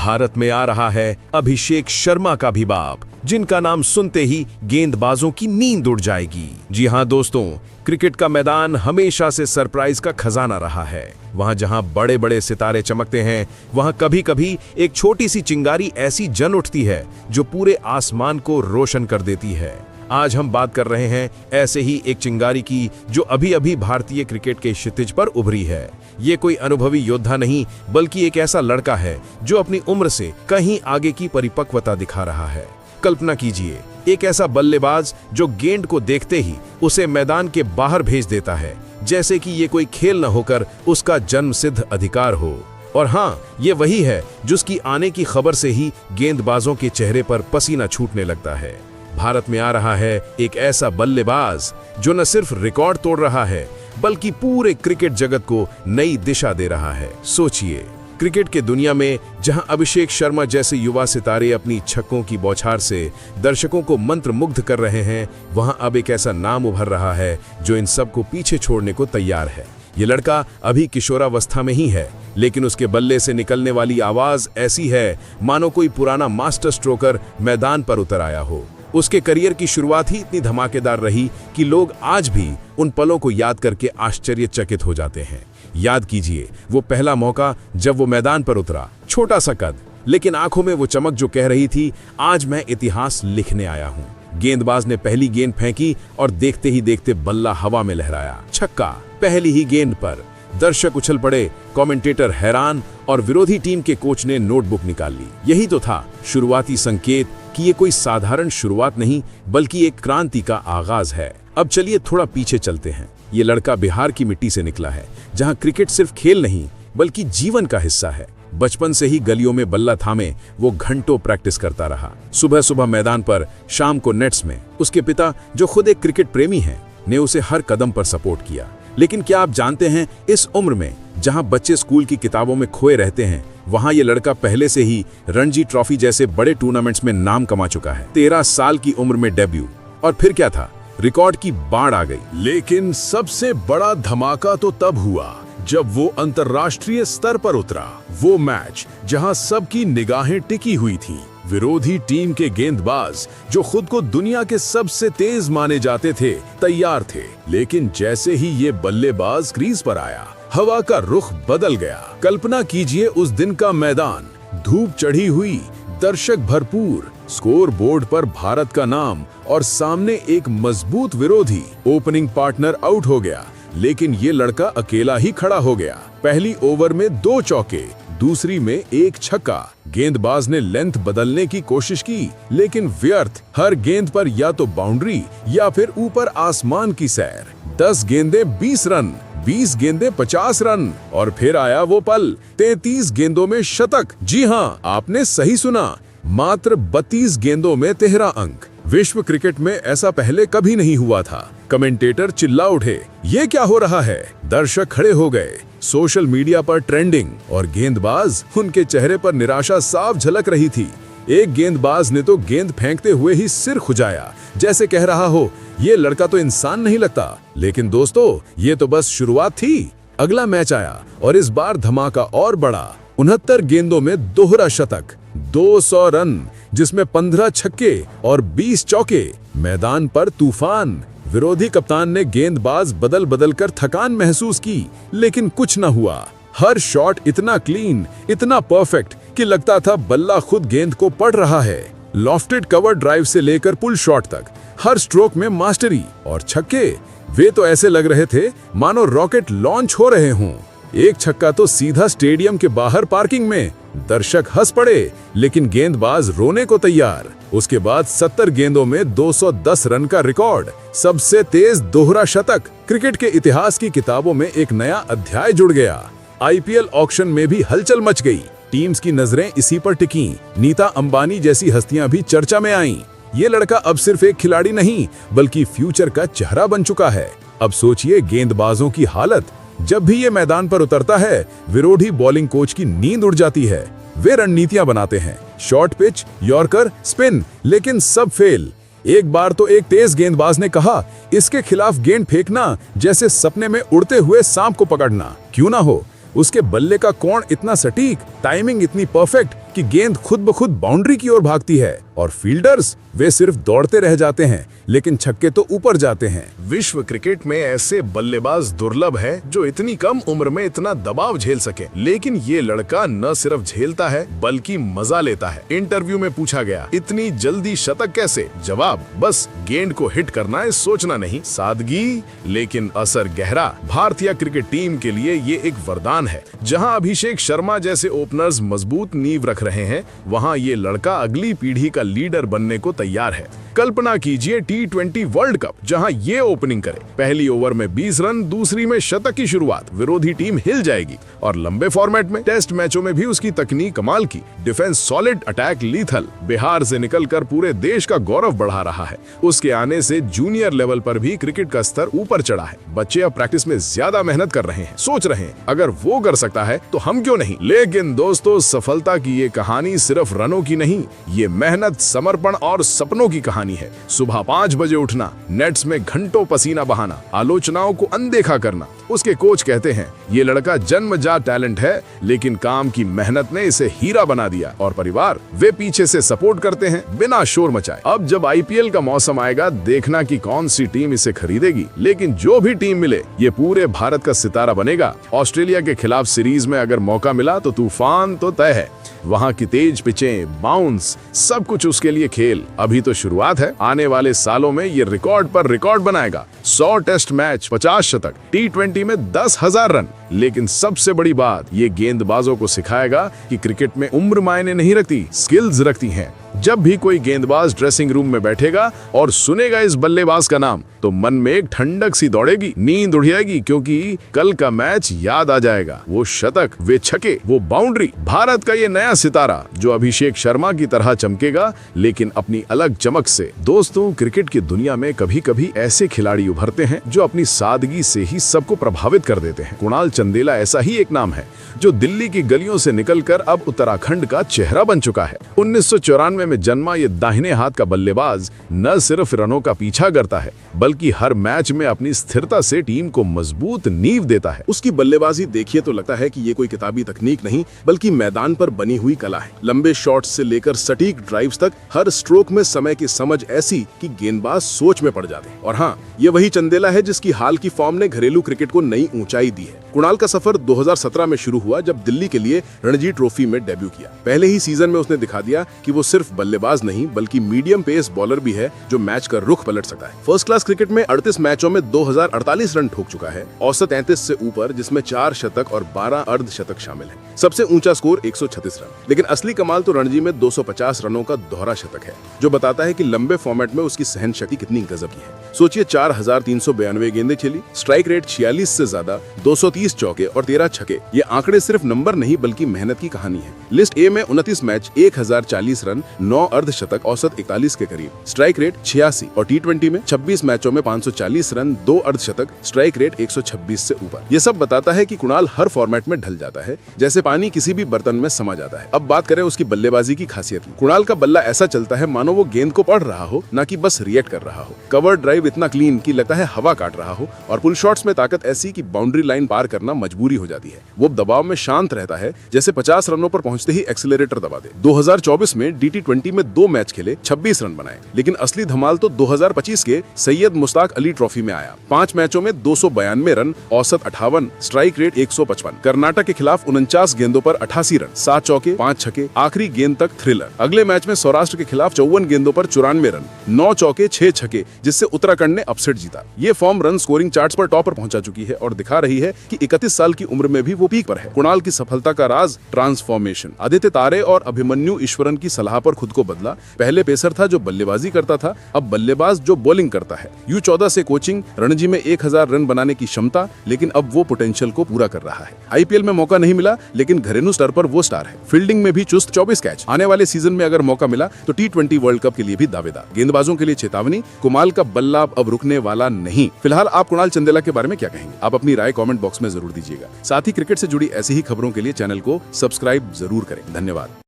भारत में आ रहा है अभिषेक शर्मा का भी बाप, जिनका नाम सुनते ही गेंदबाजों की नींद उड़ जाएगी। जी हां दोस्तों, क्रिकेट का मैदान हमेशा से सरप्राइज का खजाना रहा है। वहां जहां बड़े बड़े सितारे चमकते हैं, वहां कभी कभी एक छोटी सी चिंगारी ऐसी जल उठती है जो पूरे आसमान को रोशन कर देती है। आज हम बात कर रहे हैं ऐसे ही एक चिंगारी की, जो अभी अभी भारतीय क्रिकेट के क्षितिज पर उभरी है। ये कोई अनुभवी योद्धा नहीं, बल्कि एक ऐसा लड़का है जो अपनी उम्र से कहीं आगे की परिपक्वता दिखा रहा है। कल्पना कीजिए, एक ऐसा बल्लेबाज जो गेंद को देखते ही उसे मैदान के बाहर भेज देता है, जैसे कि ये कोई खेल न होकर उसका जन्मसिद्ध अधिकार हो। और हाँ, ये वही है जिसकी आने की खबर से ही गेंदबाजों के चेहरे पर पसीना छूटने लगता है। भारत में आ रहा है एक ऐसा बल्लेबाज जो न सिर्फ रिकॉर्ड तोड़ रहा है, बल्कि पूरे क्रिकेट जगत को नई दिशा दे रहा है। सोचिए, क्रिकेट के दुनिया में जहां अभिषेक शर्मा जैसे युवा सितारे अपनी छक्कों की बौछार से दर्शकों को मंत्रमुग्ध कर रहे हैं, वहां अब एक ऐसा नाम उभर रहा है जो इन सबको पीछे छोड़ने को तैयार है। ये लड़का अभी किशोरावस्था में ही है, लेकिन उसके बल्ले से निकलने वाली आवाज ऐसी है मानो कोई पुराना मास्टर स्ट्रोकर मैदान पर उतर आया हो। उसके करियर की शुरुआत ही इतनी धमाकेदार रही कि लोग आज भी उन पलों को याद करके आश्चर्यचकित हो जाते हैं। याद कीजिए वो पहला मौका जब वो मैदान पर उतरा, छोटा सा कद, लेकिन आंखों में वो चमक जो कह रही थी, आज मैं इतिहास लिखने आया हूँ। गेंदबाज ने पहली गेंद फेंकी और देखते ही देखते बल्ला हवा में लहराया। छक्का पहली ही गेंद पर। दर्शक उछल पड़े, कमेंटेटर हैरान और विरोधी टीम के कोच ने नोटबुक निकाल ली। यही तो था शुरुआती संकेत कि ये कोई साधारण शुरुआत नहीं, बल्कि एक क्रांति का आगाज है। अब चलिए थोड़ा पीछे चलते हैं। ये लड़का बिहार की मिट्टी से निकला है, जहां क्रिकेट सिर्फ खेल नहीं बल्कि जीवन का हिस्सा है। बचपन से ही गलियों में बल्ला थामे वो घंटों प्रैक्टिस करता रहा। सुबह सुबह मैदान पर, शाम को नेट्स में। उसके पिता, जो खुद एक क्रिकेट प्रेमी हैं, ने उसे हर कदम पर सपोर्ट किया। लेकिन क्या आप जानते हैं, इस उम्र में जहां बच्चे स्कूल की किताबों में खोए रहते हैं, वहां ये लड़का पहले से ही रणजी ट्रॉफी जैसे बड़े टूर्नामेंट्स में नाम कमा चुका है। 13 साल की उम्र में डेब्यू, और फिर क्या था, रिकॉर्ड की बाढ़ आ गई। लेकिन सबसे बड़ा धमाका तो तब हुआ जब वो अंतर्राष्ट्रीय स्तर पर उतरा। वो मैच जहां सबकी निगाहें टिकी हुई थी। विरोधी टीम के गेंदबाज, जो खुद को दुनिया के सबसे तेज माने जाते थे, तैयार थे। लेकिन जैसे ही ये बल्लेबाज क्रीज पर आया, हवा का रुख बदल गया। कल्पना कीजिए उस दिन का मैदान, धूप चढ़ी हुई, दर्शक भरपूर, स्कोर बोर्ड पर भारत का नाम और सामने एक मजबूत विरोधी। ओपनिंग पार्टनर आउट हो गया, लेकिन ये लड़का अकेला ही खड़ा हो गया। पहली ओवर में 2 चौके, दूसरी में 1 छक्का। गेंदबाज ने लेंथ बदलने की कोशिश की, लेकिन व्यर्थ। हर गेंद पर या तो बाउंड्री या फिर ऊपर आसमान की सैर। 10 गेंदें 20 रन, 20 गेंदें 50 रन, और फिर आया वो पल, 33 गेंदों में शतक। जी हाँ, आपने सही सुना, मात्र 32 गेंदों में 13 अंक। विश्व क्रिकेट में ऐसा पहले कभी नहीं हुआ था। कमेंटेटर चिल्ला उठे, ये क्या हो रहा है? दर्शक खड़े हो गए, सोशल मीडिया पर ट्रेंडिंग, और गेंदबाज, उनके चेहरे पर निराशा साफ झलक रही थी। एक गेंदबाज ने तो गेंद फेंकते हुए ही सिर खुजाया, जैसे कह रहा हो, ये लड़का तो इंसान नहीं लगता। लेकिन दोस्तों, ये तो बस शुरुआत थी। अगला मैच आया और इस बार धमाका और बढ़ा। 69 गेंदों में दोहरा शतक, 200 रन, जिसमें 15 छक्के और 20 चौके। मैदान पर तूफान। विरोधी कप्तान ने गेंदबाज बदल बदल कर थकान महसूस की, लेकिन कुछ न हुआ। हर शॉट इतना क्लीन, इतना परफेक्ट कि लगता था बल्ला खुद गेंद को पढ़ रहा है। लॉफ्टेड कवर ड्राइव से लेकर पुल शॉट तक, हर स्ट्रोक में मास्टरी। और छक्के, वे तो ऐसे लग रहे थे मानो रॉकेट लॉन्च हो रहे हों। एक छक्का तो सीधा स्टेडियम के बाहर पार्किंग में। दर्शक हंस पड़े, लेकिन गेंदबाज रोने को तैयार। उसके बाद 70 गेंदों में 210 रन का रिकॉर्ड, सबसे तेज दोहरा शतक। क्रिकेट के इतिहास की किताबों में एक नया अध्याय जुड़ गया। आईपीएल ऑक्शन में भी हलचल मच गई। टीम्स की नजरें इसी पर टिकी। नीता अंबानी जैसी हस्तियां भी चर्चा में आईं। ये लड़का अब सिर्फ एक खिलाड़ी नहीं, बल्कि फ्यूचर का चेहरा बन चुका है। अब सोचिए गेंदबाजों की हालत। जब भी ये मैदान पर उतरता है, विरोधी बॉलिंग कोच की नींद उड़ जाती है। वे रणनीतियां बनाते हैं, शॉर्ट पिच, यॉर्कर, स्पिन, लेकिन सब फेल। एक बार तो एक तेज गेंदबाज ने कहा, इसके खिलाफ गेंद फेंकना जैसे सपने में उड़ते हुए सांप को पकड़ना। क्यों ना हो, उसके बल्ले का कोण इतना सटीक, टाइमिंग इतनी परफेक्ट कि गेंद खुद ब खुद बाउंड्री की ओर भागती है और फील्डर्स वे सिर्फ दौड़ते रह जाते हैं, लेकिन छक्के तो ऊपर जाते हैं। विश्व क्रिकेट में ऐसे बल्लेबाज दुर्लभ है जो इतनी कम उम्र में इतना दबाव झेल सके, लेकिन ये लड़का न सिर्फ झेलता है बल्कि मजा लेता है। इंटरव्यू में पूछा गया, इतनी जल्दी शतक कैसे? जवाब, बस गेंद को हिट करना है, सोचना नहीं। सादगी लेकिन असर गहरा। भारतीय क्रिकेट टीम के लिए ये एक वरदान है। जहां अभिषेक शर्मा जैसे ओपनर्स मजबूत नींव रख रहे हैं, वहां ये लड़का अगली पीढ़ी का लीडर बनने को तैयार है। कल्पना कीजिए T20 वर्ल्ड कप, जहां ये ओपनिंग करे, पहली ओवर में 20 रन, दूसरी में शतक की शुरुआत, विरोधी टीम हिल जाएगी। और लंबे फॉर्मेट में टेस्ट मैचों में भी उसकी तकनीक कमाल की, defence solid, attack lethal. Bihar से निकलकर पूरे देश का गौरव बढ़ा रहा है। उसके आने से जूनियर लेवल पर भी क्रिकेट का स्तर ऊपर चढ़ा है। बच्चे अब प्रैक्टिस में ज्यादा मेहनत कर रहे हैं, सोच रहे हैं अगर वो कर सकता है तो हम क्यों नहीं। लेकिन दोस्तों, सफलता की ये कहानी सिर्फ रनों की नहीं, ये मेहनत, समर्पण और सपनों की कहानी है। सुबह 5 बजे उठना, नेट्स में घंटों पसीना बहाना, आलोचनाओं को अनदेखा करना। उसके कोच कहते हैं ये लड़का जन्मजात टैलेंट है, लेकिन काम की मेहनत ने इसे हीरा बना दिया। और परिवार, वे पीछे से सपोर्ट करते हैं बिना शोर मचाए। अब जब IPL का मौसम आएगा, देखना कि कौन सी टीम इसे खरीदेगी, लेकिन जो भी टीम मिले ये पूरे भारत का सितारा बनेगा। ऑस्ट्रेलिया के खिलाफ सीरीज में अगर मौका मिला तो तूफान तो तय है। वहां की तेज पिचें, बाउंस, सब कुछ उसके लिए खेल अभी तो शुरुआत है। आने वाले सालों में ये रिकॉर्ड पर रिकॉर्ड बनाएगा। 100 टेस्ट मैच, 50 शतक, T20 में 10,000 रन। लेकिन सबसे बड़ी बात, ये गेंदबाजों को सिखाएगा कि क्रिकेट में उम्र मायने नहीं रखती, स्किल्स रखती हैं। जब भी कोई गेंदबाज ड्रेसिंग रूम में बैठेगा और सुनेगा इस बल्लेबाज का नाम, तो मन में एक ठंडक सी दौड़ेगी, नींद उड़ जाएगी, क्योंकि कल का मैच याद आ जाएगा। वो शतक, वे छक्के, वो बाउंड्री। भारत का ये नया सितारा जो अभिषेक शर्मा की तरह चमकेगा, लेकिन अपनी अलग चमक से। दोस्तों, क्रिकेट की दुनिया में कभी कभी ऐसे खिलाड़ी उभरते हैं जो अपनी सादगी से ही सबको प्रभावित कर देते हैं। कुणाल चंदेला ऐसा ही एक नाम है जो दिल्ली की गलियों से निकलकर अब उत्तराखंड का चेहरा बन चुका है। 1994 में जन्मा ये दाहिने हाथ का बल्लेबाज न सिर्फ रनों का पीछा करता है, बल्कि हर मैच में अपनी स्थिरता से टीम को मजबूत नींव देता है। उसकी बल्लेबाजी देखिए तो लगता है कि ये कोई किताबी तकनीक नहीं, बल्कि मैदान पर बनी हुई कला है। लंबे शॉट्स से लेकर सटीक ड्राइव्स तक, हर स्ट्रोक में समय की समझ ऐसी कि गेंदबाज सोच में पड़ जाते हैं। और हाँ, ये वही चंदेला है जिसकी हाल की फॉर्म ने घरेलू क्रिकेट को नई ऊंचाई दी है। कुणाल का सफर 2017 में शुरू हुआ, जब दिल्ली के लिए रणजी ट्रॉफी में डेब्यू किया। पहले ही सीजन में उसने दिखा दिया कि वो सिर्फ बल्लेबाज नहीं, बल्कि मीडियम पेस बॉलर भी है जो मैच का रुख पलट सकता है। फर्स्ट क्लास क्रिकेट में 38 मैचों में 2048 रन ठोक चुका है, औसत 33 से ऊपर, जिसमें 4 शतक और 12 अर्धशतक शामिल है। सबसे ऊंचा स्कोर 136 रन। लेकिन असली कमाल तो रणजी में 250 रनों का दोहरा शतक है, जो बताता है कि लंबे फॉर्मेट में उसकी सहन शक्ति कितनी गजब की है। सोचिए, 4392 गेंदें खेली, स्ट्राइक रेट 46 से ज्यादा, 230 चौके और 13 छक्के। ये आंकड़े सिर्फ नंबर नहीं बल्कि मेहनत की कहानी है। लिस्ट ए में 29 मैच, 1040 रन, 9 अर्धशतक, औसत 41 के करीब, स्ट्राइक रेट 86। और T20 में 26 मैचों में 540 रन, 2 अर्धशतक, स्ट्राइक रेट 126 से ऊपर। ये सब बताता है कि कुणाल हर फॉर्मेट में ढल जाता है, जैसे पानी किसी भी बर्तन में समा जाता है। अब बात करें उसकी बल्लेबाजी की खासियत की। कुणाल का बल्ला ऐसा चलता है मानो वो गेंद को पढ़ रहा हो, ना कि बस रिएक्ट कर रहा हो। कवर ड्राइव इतना क्लीन कि लगता है हवा काट रहा हो, और पुल शॉट्स में ताकत ऐसी कि बाउंड्री लाइन पार करना मजबूरी हो जाती है। वो दबाव में शांत रहता है, जैसे 50 रनों पर पहुंचते ही एक्सीलरेटर दबा दे। 2024 में DT20 में 2 मैच खेले, 26 रन बनाए। लेकिन असली धमाल तो 2025 के सैयद मुश्ताक अली ट्रॉफी में आया। 5 मैचों में 292 रन, औसत 58, स्ट्राइक रेट 155। कर्नाटक के खिलाफ 49 गेंदों पर 88 रन, 7 चौके, 5 छक्के, आखिरी गेंद तक थ्रिलर। अगले मैच में सौराष्ट्र के खिलाफ 54 गेंदों पर 94 रन, 9 चौके, 6 छक्के, जिससे उत्तराखंड ने अपसेट जीता। ये फॉर्म रन स्कोरिंग चार्ट्स पर टॉप पर पहुंचा चुकी है और दिखा रही है कि 31 साल की उम्र में भी वो पीक पर है। कुणाल की सफलता का राज ट्रांसफॉर्मेशन। आदित्य तारे और अभिमन्यु ईश्वरन की सलाह पर खुद को बदला। पहले पेसर था जो बल्लेबाजी करता था, अब बल्लेबाज जो बॉलिंग करता है। U14 से कोचिंग, रणजी में 1000 रन बनाने की क्षमता, लेकिन अब वो पोटेंशियल को पूरा कर रहा है। IPL में मौका नहीं मिला, लेकिन घरेलू स्तर पर वो स्टार है। फील्डिंग में भी चुस्त, 24 कैच। आने वाले सीजन में अगर मौका मिला तो T20 वर्ल्ड कप के लिए भी दावेदार। गेंदबाजों के लिए चेतावनी, कुणाल का बल्ला अब रुकने वाला नहीं। फिलहाल आप कुणाल चंदेला के बारे में क्या कहेंगे? आप अपनी राय कमेंट बॉक्स में जरूर दीजिएगा। साथ ही क्रिकेट से जुड़ी ऐसी ही खबरों के लिए चैनल को सब्सक्राइब जरूर करें। धन्यवाद।